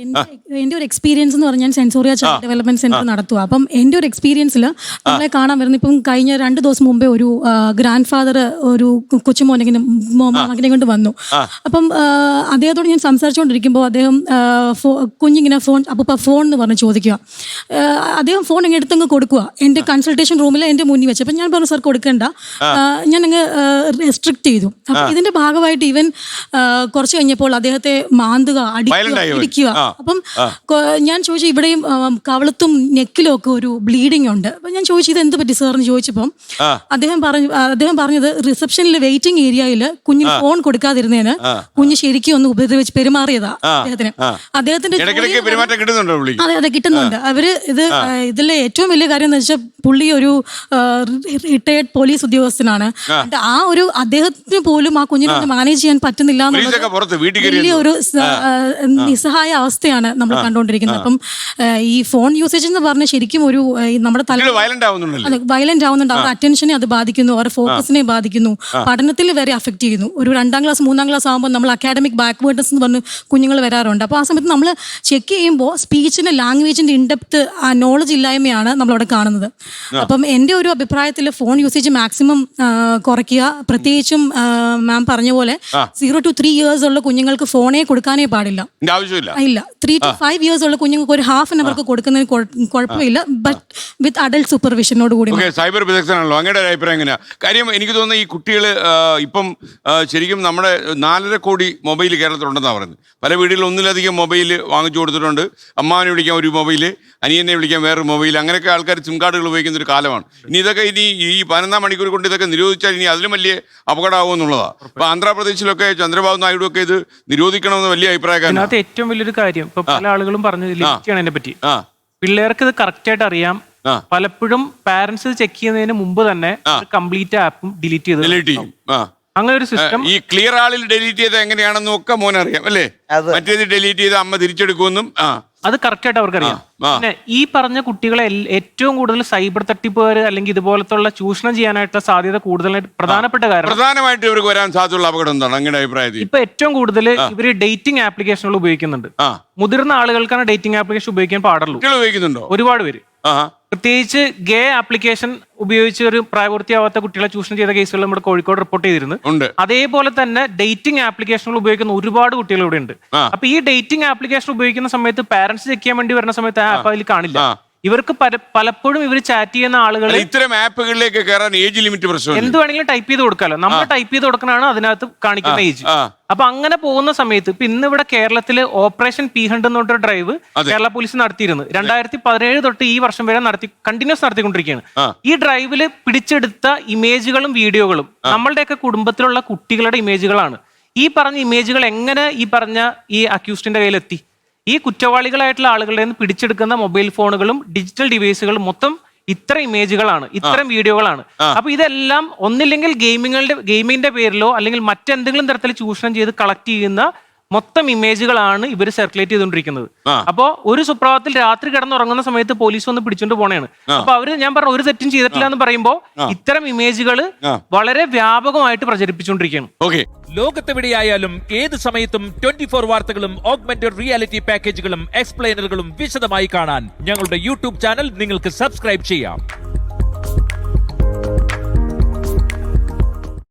എൻ്റെ ഒരു എക്സ്പീരിയൻസ് എന്ന് പറഞ്ഞാൽ സെൻസോറിയ ചൈൽഡ് ഡെവലപ്മെന്റ് സെന്റർ നടത്തുക. അപ്പം എൻ്റെ ഒരു എക്സ്പീരിയൻസിൽ നമ്മളെ കാണാൻ വരുന്ന ഇപ്പം കഴിഞ്ഞ 2 ദിവസം മുമ്പേ ഒരു ഗ്രാൻഡ് ഫാദർ ഒരു മകനെ കൊണ്ട് വന്നു. അപ്പം അദ്ദേഹത്തോട് ഞാൻ സംസാരിച്ചുകൊണ്ടിരിക്കുമ്പോൾ അദ്ദേഹം കുഞ്ഞിങ്ങനെ ഫോൺ എന്ന് പറഞ്ഞ് ചോദിക്കുക. അദ്ദേഹം ഫോൺ ഇങ്ങനെ എടുത്തങ്ങ് കൊടുക്കുക എൻ്റെ കൺസൾട്ടേഷൻ റൂമിൽ എൻ്റെ മുന്നിൽ വെച്ച്. അപ്പം ഞാൻ പറഞ്ഞു സാർ കൊടുക്കണ്ട, ഞാൻ അങ്ങ് റെസ്ട്രിക്ട് ചെയ്തു. അപ്പം ഇതിന്റെ ഭാഗമായിട്ട് ഇവൻ കുറച്ച് കഴിഞ്ഞപ്പോൾ അദ്ദേഹത്തെ മാന്തുക, ഇടിക്കുക. അപ്പം ഞാൻ ചോദിച്ചു, ഇവിടെയും കവളത്തും നെക്കിലും ഒക്കെ ഒരു ബ്ലീഡിങ് ഉണ്ട്. അപ്പം ഞാൻ ചോദിച്ചു ഇത് എന്ത് പറ്റി സാറിന് ചോദിച്ചപ്പം അദ്ദേഹം പറഞ്ഞത് റിസപ്ഷനിൽ വെയിറ്റിംഗ് ഏരിയയിൽ കുഞ്ഞിന് ഫോൺ കൊടുക്കാതിരുന്നതിന് കുഞ്ഞ് ശരിക്കും ഒന്ന് ഉപദ്രവിച്ച് പെരുമാറിയതാ അദ്ദേഹത്തിന്റെ അതെ കിട്ടുന്നുണ്ട്. അവര് ഇതിലെ ഏറ്റവും വലിയ കാര്യം എന്ന് വെച്ചാൽ പുള്ളി ഒരു റിട്ടയർഡ് പോലീസ് ഉദ്യോഗസ്ഥനാണ്. ആ ഒരു അദ്ദേഹത്തിന് പോലും ആ കുഞ്ഞിനെ മാനേജ് ചെയ്യാൻ പറ്റുന്നില്ല എന്നുള്ളത് വലിയ ഒരു നിസ്സഹായ അവസ്ഥയാണ് നമ്മൾ കണ്ടുകൊണ്ടിരിക്കുന്നത്. അപ്പം ഈ ഫോൺ യൂസേജ് എന്ന് പറഞ്ഞാൽ ശരിക്കും ഒരു നമ്മുടെ വയലന്റ് ആവുന്നുണ്ട്. അവരുടെ അറ്റൻഷനെ അത് ബാധിക്കുന്നു, അവരുടെ ഫോക്കസിനെ ബാധിക്കുന്നു, പഠനത്തിൽ വരെ അഫക്ട് ചെയ്യുന്നു. ഒരു 2ാം ക്ലാസ് 3ാം ക്ലാസ് ആകുമ്പോൾ നമ്മൾ അക്കാഡമിക് ബാക്ക്വേർഡ്നെസ് എന്ന് പറഞ്ഞ് കുഞ്ഞുങ്ങൾ വരാറുണ്ട്. അപ്പോൾ ആ സമയത്ത് നമ്മൾ ചെക്ക് ചെയ്യുമ്പോൾ സ്പീച്ചിന്റെ ലാംഗ്വേജിന്റെ ഇൻഡെപ്ത് നോളജ് ഇല്ലായ്മയാണ് നമ്മളവിടെ കാണുന്നത്. അപ്പം എൻ്റെ ഒരു അഭിപ്രായത്തിൽ ഫോൺ യൂസേജ് മാക്സിമം കുറയ്ക്കുക. പ്രത്യേകിച്ചും മാം പറഞ്ഞ പോലെ 0 to 3 years ഉള്ള കുഞ്ഞുങ്ങൾക്ക് ഫോണേ കൊടുക്കാനേ പാടില്ല. ഇല്ല, 3 to 5 years ഉള്ള കുഞ്ഞുങ്ങൾക്ക് ഒരു ½ an hour കൊടുക്കുന്നതിന് കുഴപ്പമില്ല, ബട്ട് വിത്ത് അഡൽട്ട് സൂപ്പർവിഷനോട് കൂടി. സൈബർ വിദഗ്ധനാണല്ലോ, അങ്ങയുടെ അഭിപ്രായം എങ്ങനെയാ? കാര്യം എനിക്ക് തോന്നുന്നു ഈ കുട്ടികൾ ഇപ്പം ശരിക്കും നമ്മുടെ 4.5 കോടി മൊബൈൽ കേരളത്തിലുണ്ടെന്നാണ് പറയുന്നത്. പല വീടുകളിൽ ഒന്നിലധികം മൊബൈൽ വാങ്ങിച്ചു കൊടുത്തിട്ടുണ്ട്. അമ്മാവനെ വിളിക്കാൻ ഒരു മൊബൈല്, അനിയനെ വിളിക്കാൻ വേറൊരു മൊബൈൽ, അങ്ങനെയൊക്കെ ആൾക്കാർ സിം കാർഡുകൾ ഉപയോഗിക്കുന്ന ഒരു കാലമാണ്. ഇനി ഈ 11 മണിക്കൂർ കൊണ്ട് ഇതൊക്കെ നിരോധിച്ചാൽ ഇനി അതിലും വലിയ അപകടമാകുമെന്നുള്ളതാണ്. ഇപ്പൊ ആന്ധ്രാപ്രദേശിലൊക്കെ ചന്ദ്രബാബു നായിഡു ഒക്കെ ഇത് നിരോധിക്കണമെന്ന് വലിയ അഭിപ്രായക്കാരാണ്. അതിനകത്ത് ഏറ്റവും വലിയൊരു കാര്യം ഇപ്പൊ പല ആളുകളും പറഞ്ഞു അതിനെ പറ്റി. പിള്ളേർക്ക് ഇത് കറക്റ്റ് ആയിട്ട് അറിയാം. പലപ്പോഴും പാരന്റ്സ് ചെക്ക് ചെയ്യുന്നതിന് മുമ്പ് തന്നെ കംപ്ലീറ്റ് ആപ്പും ഡിലീറ്റ് ചെയ്യും. അങ്ങനെ ഒരു സിസ്റ്റം ഈ ക്ലിയർ ആളിൽ ഡിലീറ്റ് ചെയ്ത് എങ്ങനെയാണെന്നും ഒക്കെ മോനറിയാം അല്ലേ? മറ്റേത് ഡിലീറ്റ് ചെയ്ത് അമ്മ തിരിച്ചെടുക്കുമെന്നും അത് കറക്റ്റ് ആയിട്ട് അവർക്കറിയാം. പിന്നെ ഈ പറഞ്ഞ കുട്ടികളെ ഏറ്റവും കൂടുതൽ സൈബർ തട്ടിപ്പുകാർ അല്ലെങ്കിൽ ഇതുപോലത്തുള്ള ചൂഷണം ചെയ്യാനായിട്ടുള്ള സാധ്യത കൂടുതലായിട്ട് പ്രധാനപ്പെട്ട കാര്യം പ്രധാനമായിട്ട് ഇവർക്ക് വരാൻ സാധ്യതയുള്ള അപകടം എന്താണ് അങ്ങയുടെ അഭിപ്രായത്തിൽ? ഇപ്പൊ ഏറ്റവും കൂടുതൽ ഇവര് ഡേറ്റിംഗ് ആപ്ലിക്കേഷനുകൾ ഉപയോഗിക്കുന്നുണ്ട്. മുതിർന്ന ആളുകൾക്കാണ് ഡേറ്റിംഗ് ആപ്ലിക്കേഷൻ ഉപയോഗിക്കാൻ പാടുള്ളൂ. ഉപയോഗിക്കുന്നുണ്ടോ? ഒരുപാട് പേര്, പ്രത്യേകിച്ച് ഗേ ആപ്ലിക്കേഷൻ ഉപയോഗിച്ച് ഒരു പ്രായപൂർത്തിയാവാത്ത കുട്ടികളെ ചൂഷണം ചെയ്ത കേസുകൾ നമ്മുടെ കോഴിക്കോട് റിപ്പോർട്ട് ചെയ്തിരുന്നു. അതേപോലെ തന്നെ ഡേറ്റിംഗ് ആപ്ലിക്കേഷനുകൾ ഉപയോഗിക്കുന്ന ഒരുപാട് കുട്ടികൾ ഇവിടെ ഉണ്ട്. അപ്പൊ ഈ ഡേറ്റിംഗ് ആപ്ലിക്കേഷൻ ഉപയോഗിക്കുന്ന സമയത്ത് പാരന്റ്സ് ചെക്ക് ചെയ്യാൻ വേണ്ടി വരുന്ന സമയത്ത് ആ ആപ്പ് അതിൽ കാണില്ല. ഇവർക്ക് പലപ്പോഴും ഇവർ ചാറ്റ് ചെയ്യുന്ന ആളുകൾ ഇത്തരം ആപ്പുകളിലേക്ക് കയറാൻ ഏജ് ലിമിറ്റ് പ്രശ്നം എന്ത് വേണമെങ്കിലും ടൈപ്പ് ചെയ്ത് കൊടുക്കാലോ. നമ്മൾ ടൈപ്പ് ചെയ്ത് കൊടുക്കണതാണ് അതിനകത്ത് കാണിക്കുന്ന ഏജ്. അപ്പൊ അങ്ങനെ പോകുന്ന സമയത്ത് ഇപ്പൊ ഇന്ന് ഇവിടെ കേരളത്തില് ഓപ്പറേഷൻ P100 എന്ന് പറഞ്ഞൊരു ഡ്രൈവ് കേരള പോലീസ് നടത്തിയിരുന്നു. 2017 തൊട്ട് ഈ വർഷം വരെ കണ്ടിന്യൂസ് നടത്തിക്കൊണ്ടിരിക്കുകയാണ്. ഈ ഡ്രൈവില് പിടിച്ചെടുത്ത ഇമേജുകളും വീഡിയോകളും നമ്മളുടെയൊക്കെ കുടുംബത്തിലുള്ള കുട്ടികളുടെ ഇമേജുകളാണ്. ഈ പറഞ്ഞ ഇമേജുകൾ എങ്ങനെ ഈ പറഞ്ഞ ഈ അക്യൂസ്ഡിന്റെ കയ്യിലെത്തി? ഈ കുറ്റവാളികളായിട്ടുള്ള ആളുകളുടെ നിന്ന് പിടിച്ചെടുക്കുന്ന മൊബൈൽ ഫോണുകളും ഡിജിറ്റൽ ഡിവൈസുകളും മൊത്തം ഇത്ര ഇമേജുകളാണ്, ഇത്തരം വീഡിയോകളാണ്. അപ്പൊ ഇതെല്ലാം ഒന്നില്ലെങ്കിൽ ഗെയിമിങ്ങിന്റെ പേരിലോ അല്ലെങ്കിൽ മറ്റെന്തെങ്കിലും തരത്തിൽ ചൂഷണം ചെയ്ത് കളക്ട് ചെയ്യുന്ന മൊത്തം ഇമേജുകളാണ് ഇവർ സർക്കുലേറ്റ് ചെയ്തുകൊണ്ടിരിക്കുന്നത്. അപ്പോ ഒരു സുപ്രഭാതത്തിൽ രാത്രി കിടന്നുറങ്ങുന്ന സമയത്ത് പോലീസ് വന്ന് പിടിച്ചോണ്ട് പോണേണ്. അപ്പൊ അവര് ഞാൻ പറഞ്ഞ ഒരു തെറ്റും ചെയ്തിട്ടില്ല എന്ന് പറയുമ്പോ ഇത്തരം ഇമേജുകൾ വളരെ വ്യാപകമായിട്ട് പ്രചരിപ്പിച്ചുകൊണ്ടിരിക്കുകയാണ്. ലോകത്തെവിടെയായാലും ഏത് സമയത്തും 24 വാർത്തകളും ഓഗ്മെന്റഡ് റിയാലിറ്റി പാക്കേജുകളും എക്സ്പ്ലെയിനറുകളും വിശദമായി കാണാൻ ഞങ്ങളുടെ യൂട്യൂബ് ചാനൽ നിങ്ങൾക്ക് സബ്സ്ക്രൈബ് ചെയ്യാം.